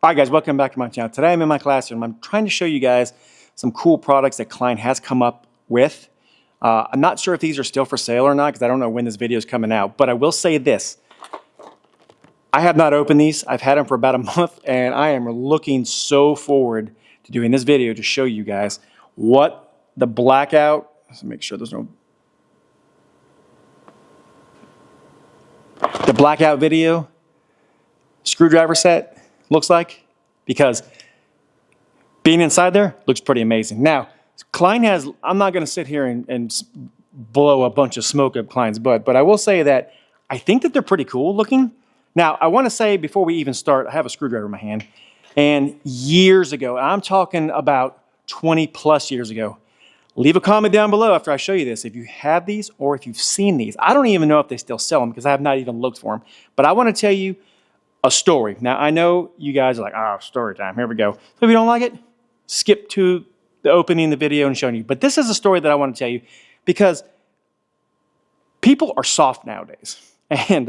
All right, guys, welcome back to my channel. Today I'm in my classroom. I'm trying to show you guys some cool products that Klein has come up with. I'm not sure if these are still for sale or not because I don't know when this video is coming out, but I will say this. I have not opened these. I've had them for about a month, and I am looking so forward to doing this video to show you guys what the Blackout, let's make sure there's no, the Blackout video screwdriver set looks like, because being inside there looks pretty amazing. Now, Klein has, I'm not going to sit here and blow a bunch of smoke up Klein's butt, but I will say that I think that they're pretty cool looking. Now, I want to say before we even start, I have a screwdriver in my hand, and years ago, I'm talking about 20 plus years ago, leave a comment down below after I show you this if you have these or if you've seen these. I don't even know if they still sell them because I have not even looked for them, but I want to tell you a story. Now, I know you guys are like, oh, story time, here we go. So if you don't like it, skip to the opening of the video and showing you. But this is a story that I want to tell you because people are soft nowadays. And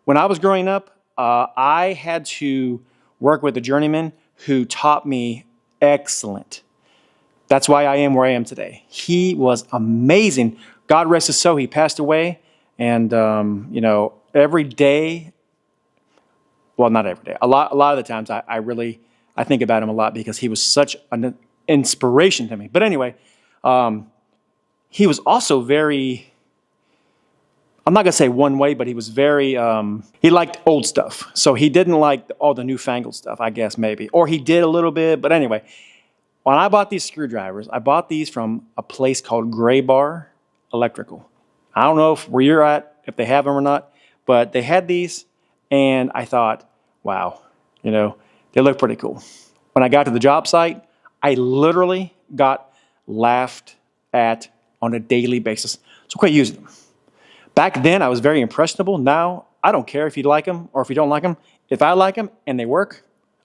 when I was growing up, I had to work with a journeyman who taught me excellent. That's why I am where I am today. He was amazing. God rest his soul, he passed away. And, you know, every day, well, not every day. A lot of the times I think about him a lot because he was such an inspiration to me. But anyway, he was also very, I'm not going to say one way, but he was very, he liked old stuff. So he didn't like all the newfangled stuff, I guess maybe. Or he did a little bit. But anyway, when I bought these screwdrivers, I bought these from a place called Gray Bar Electrical. I don't know where you're at, if they have them or not, but they had these. And I thought, wow, you know, they look pretty cool. When I got to the job site, I literally got laughed at on a daily basis. So quit using them. Back then, I was very impressionable. Now, I don't care if you like them or if you don't like them. If I like them and they work,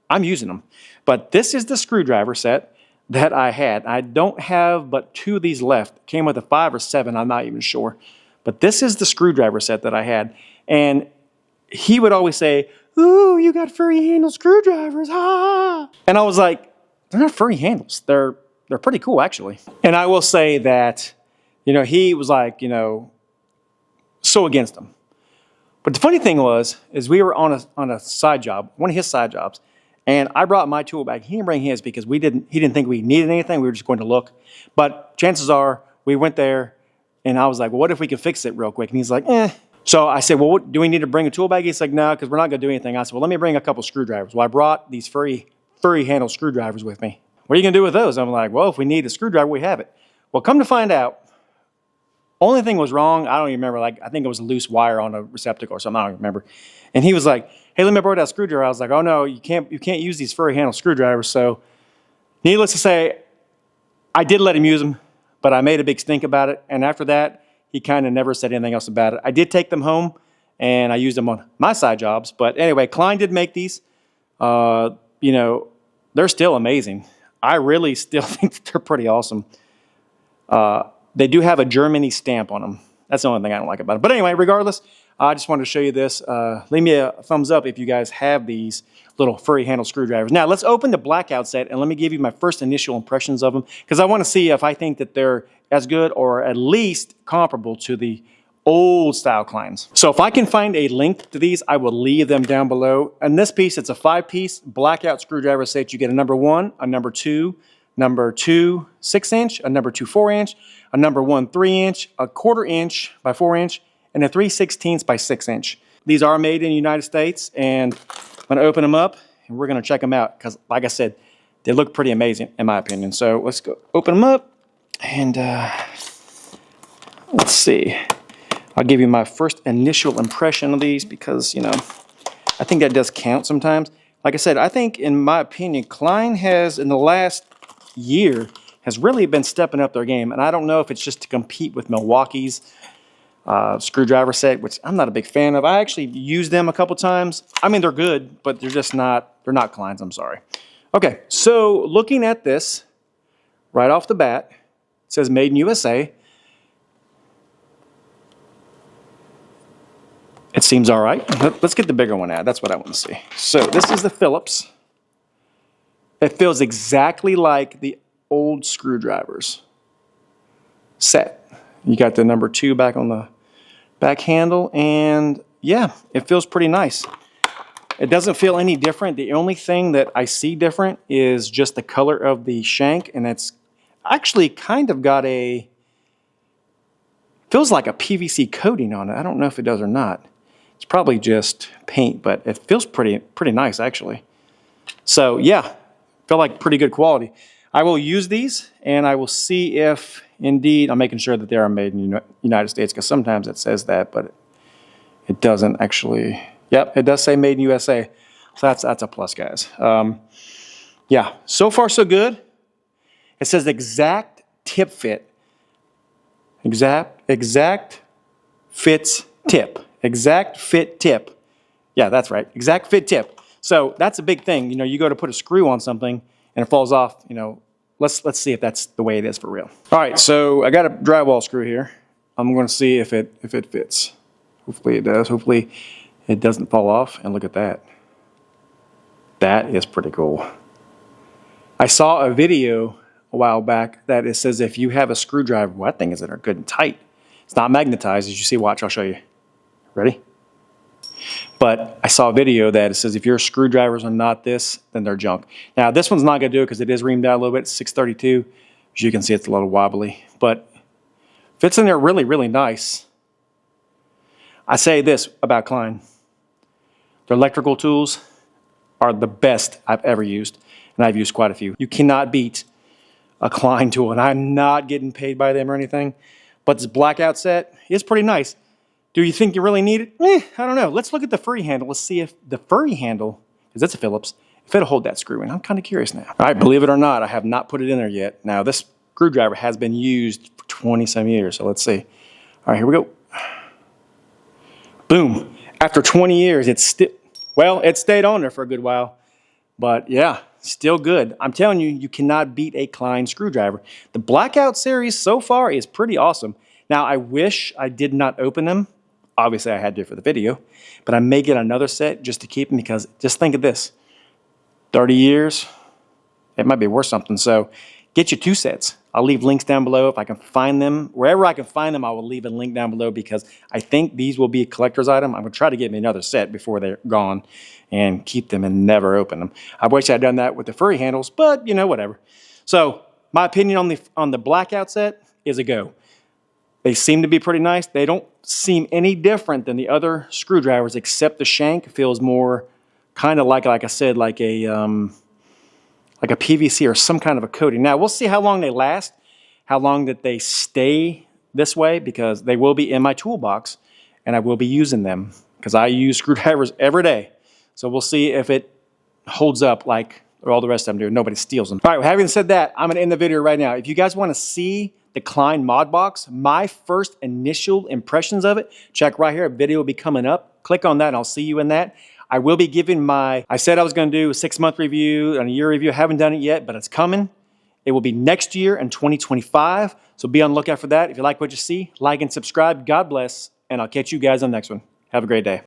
I'm using them. But this is the screwdriver set that I had. I don't have but 2 of these left. Came with a 5 or 7, I'm not even sure. But this is the screwdriver set that I had. And he would always say, ooh, you got furry handle screwdrivers, ha! And I was like, they're not furry handles. They're pretty cool, actually. And I will say that, you know, he was like, you know, so against them. But the funny thing is we were on a side job, one of his side jobs, and I brought my tool bag. He didn't bring his because he didn't think we needed anything. We were just going to look. But chances are, we went there, and I was like, well, what if we could fix it real quick? And he's like, eh. So I said, well, do we need to bring a tool bag? He's like, no, because we're not going to do anything. I said, well, let me bring a couple screwdrivers. Well, I brought these furry handle screwdrivers with me. What are you going to do with those? I'm like, well, if we need a screwdriver, we have it. Well, come to find out, only thing was wrong, I don't even remember, like, I think it was a loose wire on a receptacle or something, I don't remember. And he was like, hey, let me borrow that screwdriver. I was like, oh no, you can't use these furry handle screwdrivers. So needless to say, I did let him use them, but I made a big stink about it. And after that, he kind of never said anything else about it. I did take them home, and I used them on my side jobs. But anyway, Klein did make these. You know, they're still amazing. I really still think that they're pretty awesome. They do have a Germany stamp on them. That's the only thing I don't like about it. But anyway, regardless, I just wanted to show you this. Leave me a thumbs up if you guys have these little furry handle screwdrivers. Now, let's open the Blackout set, and let me give you my first initial impressions of them, because I want to see if I think that they're as good or at least comparable to the old style Kleins. So if I can find a link to these, I will leave them down below. In this piece, it's a 5-piece Blackout screwdriver set. You get a number 1, a number 2, number 2 6-inch, a number 2 4-inch, a number 1 3-inch, a 1/4 inch by 4-inch, and a 3/16 by 6-inch. These are made in the United States, and I'm going to open them up, and we're going to check them out, because like I said, they look pretty amazing in my opinion. So let's go open them up, and let's see. I'll give you my first initial impression of these because, you know, I think that does count sometimes. Like I said, I think in my opinion, Klein has in the last year has really been stepping up their game. And I don't know if it's just to compete with Milwaukee's screwdriver set, which I'm not a big fan of. I actually used them a couple times. I mean, they're good, but they're just not, they're not Klein's, I'm sorry. Okay, so looking at this right off the bat, it says Made in USA. It seems all right. Let's get the bigger one out. That's what I want to see. So this is the Phillips. It feels exactly like the old screwdrivers set. You got the number 2 back on the back handle, and yeah, it feels pretty nice. It doesn't feel any different. The only thing that I see different is just the color of the shank, and it's actually kind of got a, feels like a PVC coating on it. I don't know if it does or not. It's probably just paint, but it feels pretty nice actually. So yeah, feel like pretty good quality. I will use these, and I will see if indeed, I'm making sure that they are made in the United States, because sometimes it says that, but it doesn't actually. Yep, it does say made in USA. So that's a plus, guys. Yeah, so far so good. It says exact tip fit. Exact fits tip. Exact fit tip. Yeah, that's right. Exact fit tip. So that's a big thing. You know, you go to put a screw on something and it falls off. You know, let's see if that's the way it is for real. All right, so I got a drywall screw here. I'm going to see if it fits. Hopefully it does. Hopefully it doesn't fall off. And look at that. That is pretty cool. I saw a video a while back that it says if you have a screwdriver, well, that thing is that are good and tight. It's not magnetized, as you see. Watch, I'll show you. Ready? But I saw a video that it says if your screwdrivers are not this, then they're junk. Now this one's not going to do it because it is reamed out a little bit. It's 632. As you can see, it's a little wobbly, but fits in there really nice. I say this about Klein. Their electrical tools are the best I've ever used, and I've used quite a few. You cannot beat a Klein tool, and I'm not getting paid by them or anything, but this Blackout set is pretty nice. Do you think you really need it? I don't know. Let's look at the furry handle. Let's see if the furry handle, because that's a Phillips, if it'll hold that screw in. I'm kind of curious now. All right, believe it or not, I have not put it in there yet. Now, this screwdriver has been used for 20-some years, so let's see. All right, here we go. Boom. After 20 years, it's still, well, it stayed on there for a good while, but yeah, still good. I'm telling you, you cannot beat a Klein screwdriver. The Blackout series so far is pretty awesome. Now, I wish I did not open them. Obviously, I had to for the video, but I may get another set just to keep them, because just think of this. 30 years, it might be worth something. So get you 2 sets. I'll leave links down below if I can find them. Wherever I can find them, I will leave a link down below, because I think these will be a collector's item. I'm going to try to get me another set before they're gone and keep them and never open them. I wish I'd done that with the furry handles, but you know, whatever. So my opinion on the Blackout set is a go. They seem to be pretty nice. They don't seem any different than the other screwdrivers, except the shank feels more kind of like I said, like a PVC or some kind of a coating. Now, we'll see how long they last, how long that they stay this way, because they will be in my toolbox, and I will be using them, because I use screwdrivers every day. So we'll see if it holds up like all the rest of them do. Nobody steals them. All right, well, having said that, I'm going to end the video right now. If you guys want to see the Klein mod box, my first initial impressions of it, check right here. A video will be coming up. Click on that, and I'll see you in that. I will be giving I said I was going to do a 6-month review and a year review. I haven't done it yet, but it's coming. It will be next year in 2025. So be on the lookout for that. If you like what you see, like and subscribe. God bless, and I'll catch you guys on the next one. Have a great day.